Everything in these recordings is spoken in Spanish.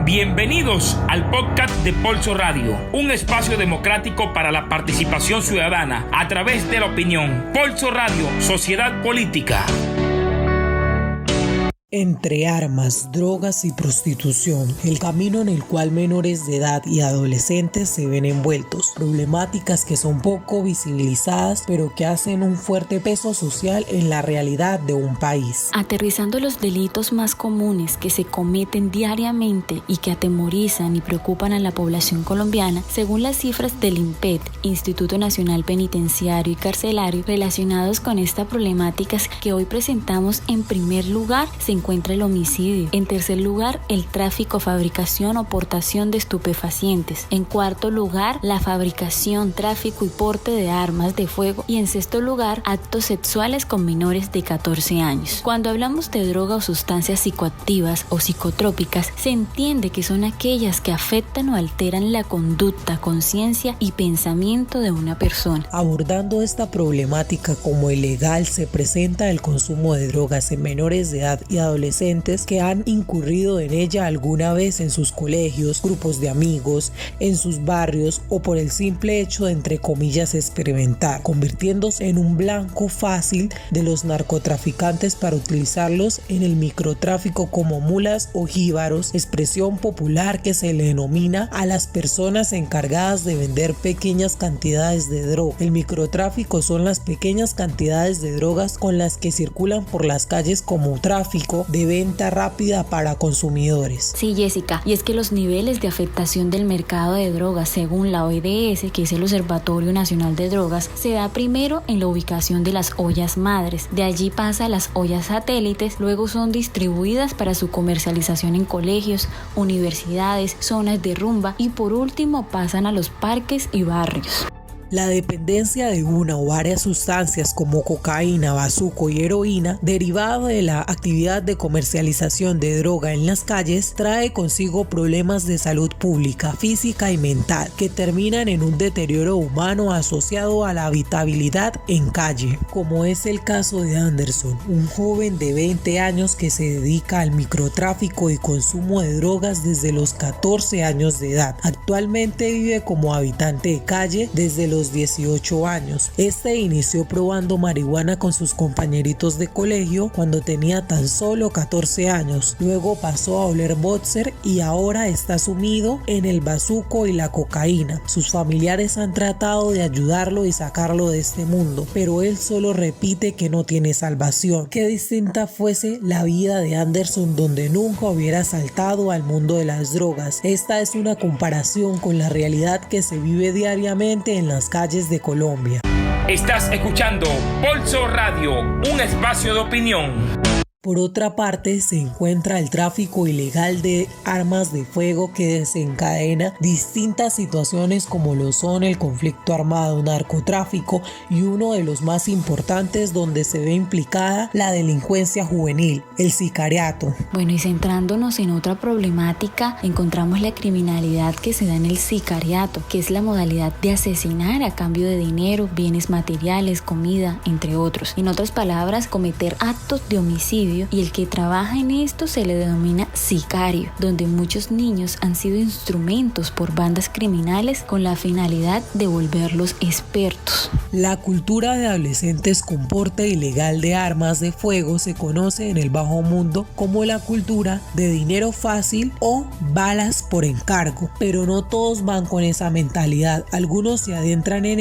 Bienvenidos al podcast de Polso Radio, un espacio democrático para la participación ciudadana a través de la opinión. Polso Radio, Sociedad Política. Entre armas, drogas y prostitución, el camino en el cual menores de edad y adolescentes se ven envueltos, problemáticas que son poco visibilizadas pero que hacen un fuerte peso social en la realidad de un país. Aterrizando los delitos más comunes que se cometen diariamente y que atemorizan y preocupan a la población colombiana, según las cifras del INPET, Instituto Nacional Penitenciario y Carcelario, relacionados con esta problemática que hoy presentamos, en primer lugar se encuentra el homicidio. En tercer lugar, el tráfico, fabricación o portación de estupefacientes. En cuarto lugar, la fabricación, tráfico y porte de armas de fuego. Y en sexto lugar, actos sexuales con menores de 14 años. Cuando hablamos de droga o sustancias psicoactivas o psicotrópicas, se entiende que son aquellas que afectan o alteran la conducta, conciencia y pensamiento de una persona. Abordando esta problemática como ilegal, se presenta el consumo de drogas en menores de edad y adolescentes que han incurrido en ella alguna vez en sus colegios, grupos de amigos, en sus barrios o por el simple hecho de, entre comillas, experimentar, convirtiéndose en un blanco fácil de los narcotraficantes para utilizarlos en el microtráfico como mulas o jíbaros, expresión popular que se le denomina a las personas encargadas de vender pequeñas cantidades de droga. El microtráfico son las pequeñas cantidades de drogas con las que circulan por las calles como tráfico de venta rápida para consumidores. Sí, Jessica, y es que los niveles de afectación del mercado de drogas según la OEDS, que es el Observatorio Nacional de Drogas, se da primero en la ubicación de las ollas madres, de allí pasa a las ollas satélites, luego son distribuidas para su comercialización en colegios, universidades, zonas de rumba y por último pasan a los parques y barrios. La dependencia de una o varias sustancias como cocaína, bazuco y heroína, derivada de la actividad de comercialización de droga en las calles, trae consigo problemas de salud pública, física y mental, que terminan en un deterioro humano asociado a la habitabilidad en calle, como es el caso de Anderson, un joven de 20 años que se dedica al microtráfico y consumo de drogas desde los 14 años de edad. Actualmente vive como habitante de calle desde los 18 años. Este inició probando marihuana con sus compañeritos de colegio cuando tenía tan solo 14 años. Luego pasó a oler boxer y ahora está sumido en el bazuco y la cocaína. Sus familiares han tratado de ayudarlo y sacarlo de este mundo, pero él solo repite que no tiene salvación. Qué distinta fuese la vida de Anderson donde nunca hubiera saltado al mundo de las drogas. Esta es una comparación con la realidad que se vive diariamente en las calles de Colombia. Estás escuchando Polso Radio, un espacio de opinión. Por otra parte, se encuentra el tráfico ilegal de armas de fuego que desencadena distintas situaciones como lo son el conflicto armado, narcotráfico y uno de los más importantes donde se ve implicada la delincuencia juvenil, el sicariato. Bueno, y centrándonos en otra problemática, encontramos la criminalidad que se da en el sicariato, que es la modalidad de asesinar a cambio de dinero, bienes materiales, comida, entre otros. En otras palabras, cometer actos de homicidio, y el que trabaja en esto se le denomina sicario, donde muchos niños han sido instrumentos por bandas criminales con la finalidad de volverlos expertos. La cultura de adolescentes con porte ilegal de armas de fuego se conoce en el bajo mundo como la cultura de dinero fácil o balas por encargo, pero no todos van con esa mentalidad. Algunos se adentran en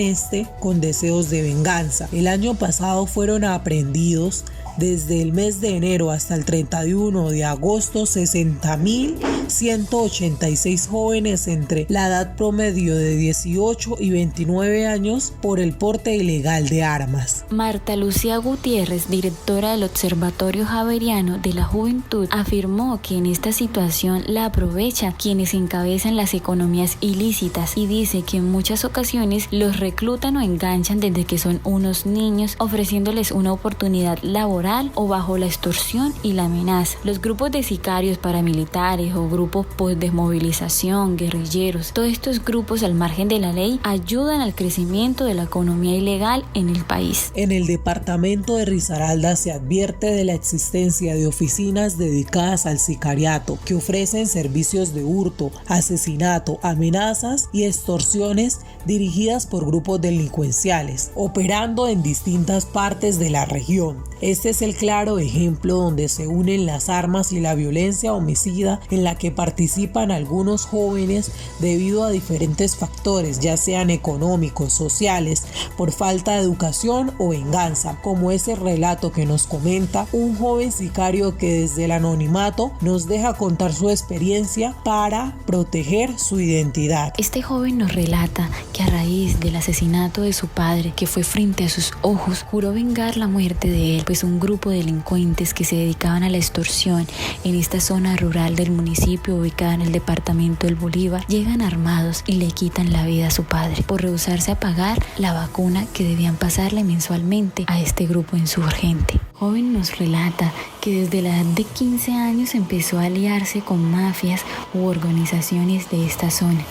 con deseos de venganza. El año pasado fueron aprehendidos desde el mes de enero hasta el 31 de agosto 60.186 jóvenes entre la edad promedio de 18 y 29 años por el porte ilegal de armas. Marta Lucía Gutiérrez, directora del Observatorio Javeriano de la Juventud, afirmó que en esta situación la aprovechan quienes encabezan las economías ilícitas y dice que en muchas ocasiones los reclutan o enganchan desde que son unos niños, ofreciéndoles una oportunidad laboral moral o bajo la extorsión y la amenaza. Los grupos de sicarios paramilitares o grupos post-desmovilización, guerrilleros, todos estos grupos al margen de la ley ayudan al crecimiento de la economía ilegal en el país. En el departamento de Risaralda se advierte de la existencia de oficinas dedicadas al sicariato que ofrecen servicios de hurto, asesinato, amenazas y extorsiones dirigidas por grupos delincuenciales, operando en distintas partes de la región. Este es el claro ejemplo donde se unen las armas y la violencia homicida en la que participan algunos jóvenes debido a diferentes factores, ya sean económicos, sociales, por falta de educación o venganza, como ese relato que nos comenta un joven sicario que desde el anonimato nos deja contar su experiencia para proteger su identidad. Este joven nos relata que a raíz del asesinato de su padre, que fue frente a sus ojos, juró vengar la muerte de él, pues un grupo de delincuentes que se dedicaban a la extorsión en esta zona rural del municipio ubicada en el departamento del Bolívar llegan armados y le quitan la vida a su padre por rehusarse a pagar la vacuna que debían pasarle mensualmente a este grupo insurgente. Joven nos relata que desde la edad de 15 años empezó a aliarse con mafias u organizaciones de esta zona.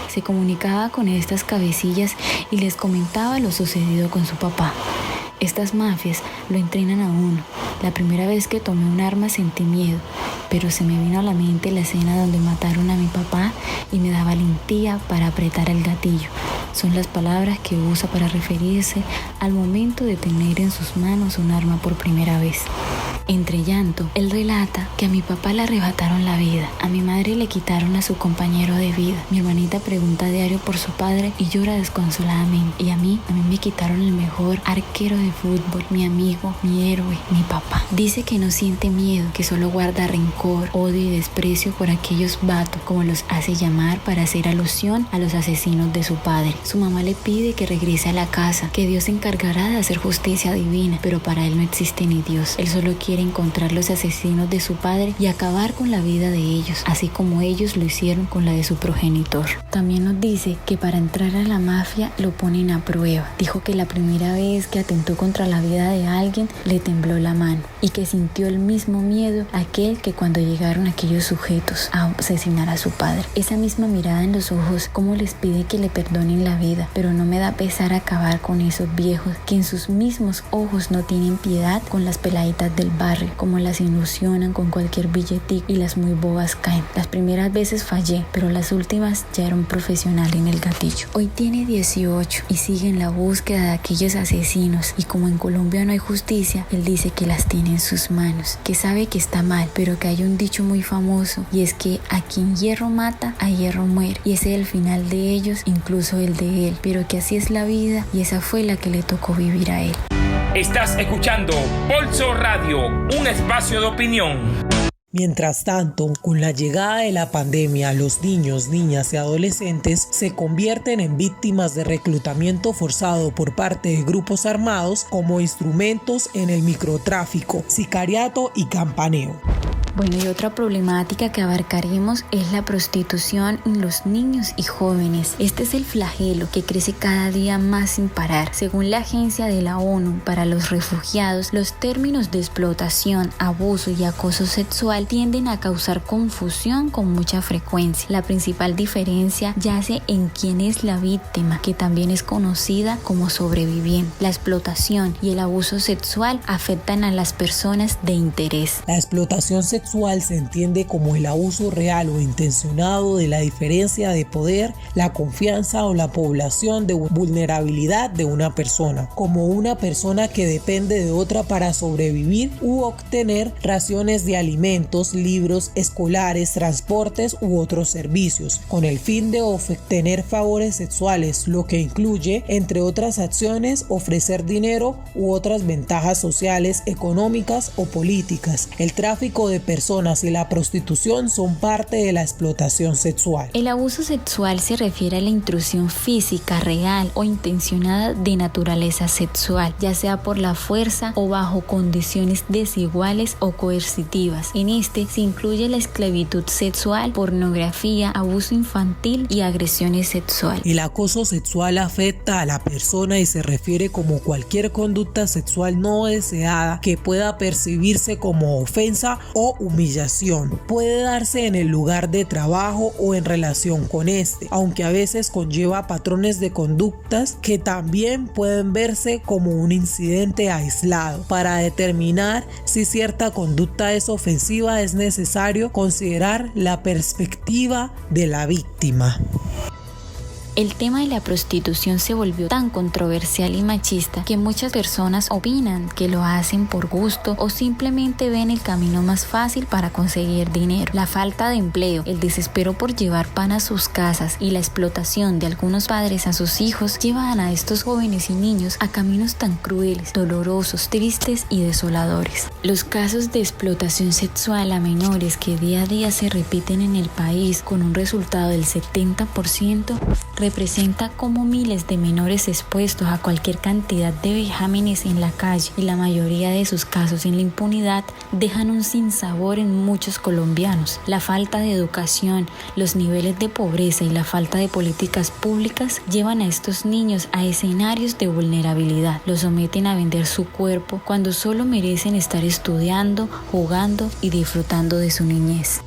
Se comunicaba con estas cabecillas y les comentaba lo sucedido con su papá. Estas mafias lo entrenan a uno. La primera vez que tomé un arma sentí miedo, pero se me vino a la mente la escena donde mataron a mi papá y me da valentía para apretar el gatillo. Son las palabras que usa para referirse al momento de tener en sus manos un arma por primera vez. Entre llanto, él relata que a mi papá le arrebataron la vida, a mi madre le quitaron a su compañero de vida, mi hermanita pregunta a diario por su padre y llora desconsoladamente, y a mí me quitaron el mejor arquero de fútbol, mi amigo, mi héroe, mi papá. Dice que no siente miedo, que solo guarda rencor, odio y desprecio por aquellos vatos, como los hace llamar para hacer alusión a los asesinos de su padre. Su mamá le pide que regrese a la casa, que Dios se encargará de hacer justicia divina, pero para él no existe ni Dios. Él solo quiere encontrar los asesinos de su padre y acabar con la vida de ellos, así como ellos lo hicieron con la de su progenitor. También nos dice que para entrar a la mafia lo ponen a prueba. Dijo que la primera vez que atentó contra la vida de alguien le tembló la mano y que sintió el mismo miedo aquel que cuando llegaron aquellos sujetos a asesinar a su padre. Esa misma mirada en los ojos, como les pide que le perdonen la vida, pero no me da pesar acabar con esos viejos que en sus mismos ojos no tienen piedad con las peladitas del barrio, como las ilusionan con cualquier billetico y las muy bobas caen. Las primeras veces fallé, pero las últimas ya era un profesional en el gatillo. Hoy tiene 18 y sigue en la búsqueda de aquellos asesinos, y como en Colombia no hay justicia, él dice que las tiene en sus manos, que sabe que está mal, pero que hay un dicho muy famoso y es que a quien hierro mata, a hierro muere, y ese es el final de ellos, incluso el de él, pero que así es la vida y esa fue la que le tocó vivir a él. Estás escuchando Pulso Radio, un espacio de opinión. Mientras tanto, con la llegada de la pandemia, los niños, niñas y adolescentes se convierten en víctimas de reclutamiento forzado por parte de grupos armados como instrumentos en el microtráfico, sicariato y campaneo. Bueno, y otra problemática que abarcaremos es la prostitución en los niños y jóvenes. Este es el flagelo que crece cada día más sin parar. Según la Agencia de la ONU para los Refugiados, los términos de explotación, abuso y acoso sexual tienden a causar confusión con mucha frecuencia. La principal diferencia yace en quién es la víctima, que también es conocida como sobreviviente. La explotación y el abuso sexual afectan a las personas de interés. La explotación sexual se entiende como el abuso real o intencionado de la diferencia de poder, la confianza o la población de vulnerabilidad de una persona, como una persona que depende de otra para sobrevivir u obtener raciones de alimentos, libros escolares, transportes u otros servicios, con el fin de obtener favores sexuales, lo que incluye, entre otras acciones, ofrecer dinero u otras ventajas sociales, económicas o políticas. El tráfico de personas y la prostitución son parte de la explotación sexual. El abuso sexual se refiere a la intrusión física, real o intencionada de naturaleza sexual, ya sea por la fuerza o bajo condiciones desiguales o coercitivas. En este se incluye la esclavitud sexual, pornografía, abuso infantil y agresiones sexuales. El acoso sexual afecta a la persona y se refiere como cualquier conducta sexual no deseada que pueda percibirse como ofensa o humillación. Puede darse en el lugar de trabajo o en relación con este, aunque a veces conlleva patrones de conductas que también pueden verse como un incidente aislado. Para determinar si cierta conducta es ofensiva es necesario considerar la perspectiva de la víctima. El tema de la prostitución se volvió tan controversial y machista que muchas personas opinan que lo hacen por gusto o simplemente ven el camino más fácil para conseguir dinero. La falta de empleo, el desespero por llevar pan a sus casas y la explotación de algunos padres a sus hijos llevan a estos jóvenes y niños a caminos tan crueles, dolorosos, tristes y desoladores. Los casos de explotación sexual a menores que día a día se repiten en el país con un resultado del 70%, representa cómo miles de menores expuestos a cualquier cantidad de vejámenes en la calle y la mayoría de sus casos en la impunidad dejan un sinsabor en muchos colombianos. La falta de educación, los niveles de pobreza y la falta de políticas públicas llevan a estos niños a escenarios de vulnerabilidad. Los someten a vender su cuerpo cuando solo merecen estar estudiando, jugando y disfrutando de su niñez.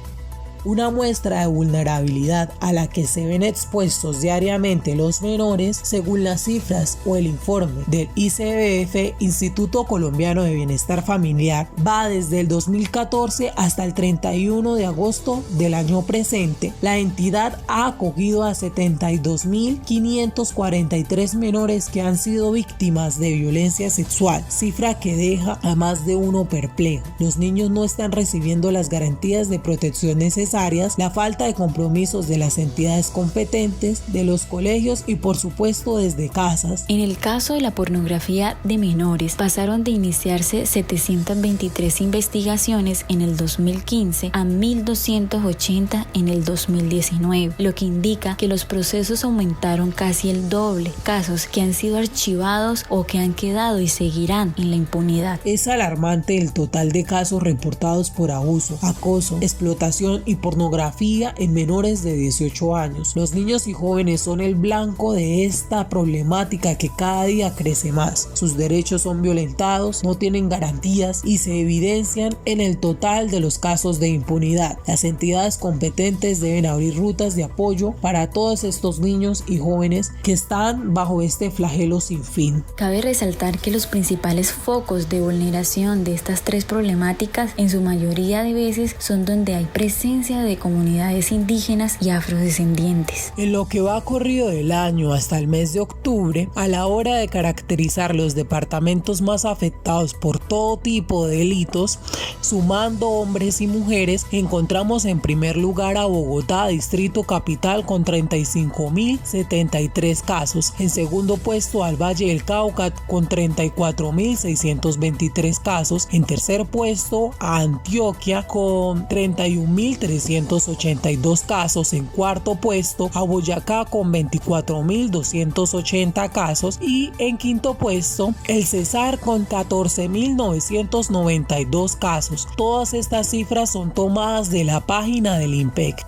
Una muestra de vulnerabilidad a la que se ven expuestos diariamente los menores, según las cifras o el informe del ICBF, Instituto Colombiano de Bienestar Familiar, va desde el 2014 hasta el 31 de agosto del año presente. La entidad ha acogido a 72.543 menores que han sido víctimas de violencia sexual, cifra que deja a más de uno perplejo. Los niños no están recibiendo las garantías de protección necesarias, la falta de compromisos de las entidades competentes, de los colegios y por supuesto desde casas. En el caso de la pornografía de menores, pasaron de iniciarse 723 investigaciones en el 2015 a 1.280 en el 2019, lo que indica que los procesos aumentaron casi el doble, casos que han sido archivados o que han quedado y seguirán en la impunidad. Es alarmante el total de casos reportados por abuso, acoso, explotación y pornografía en menores de 18 años. Los niños y jóvenes son el blanco de esta problemática que cada día crece más. Sus derechos son violentados, no tienen garantías y se evidencian en el total de los casos de impunidad. Las entidades competentes deben abrir rutas de apoyo para todos estos niños y jóvenes que están bajo este flagelo sin fin. Cabe resaltar que los principales focos de vulneración de estas tres problemáticas en su mayoría de veces son donde hay presencia de comunidades indígenas y afrodescendientes. En lo que va corrido del año hasta el mes de octubre, a la hora de caracterizar los departamentos más afectados por todo tipo de delitos, sumando hombres y mujeres, encontramos en primer lugar a Bogotá, Distrito Capital, con 35.073 casos. En segundo puesto al Valle del Cauca con 34.623 casos. En tercer puesto a Antioquia con 31.382 casos. En cuarto puesto a Boyacá con 24.280 casos y en quinto puesto el Cesar con 14.992 casos. Todas estas cifras son tomadas de la página del INPEC.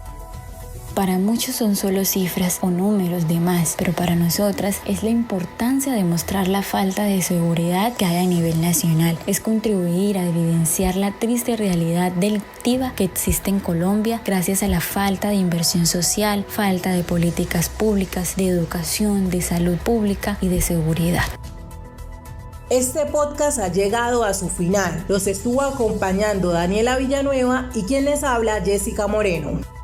Para muchos son solo cifras o números de más, pero para nosotras es la importancia de mostrar la falta de seguridad que hay a nivel nacional. Es contribuir a evidenciar la triste realidad delictiva que existe en Colombia gracias a la falta de inversión social, falta de políticas públicas, de educación, de salud pública y de seguridad. Este podcast ha llegado a su final. Los estuvo acompañando Daniela Villanueva y quien les habla, Jessica Moreno.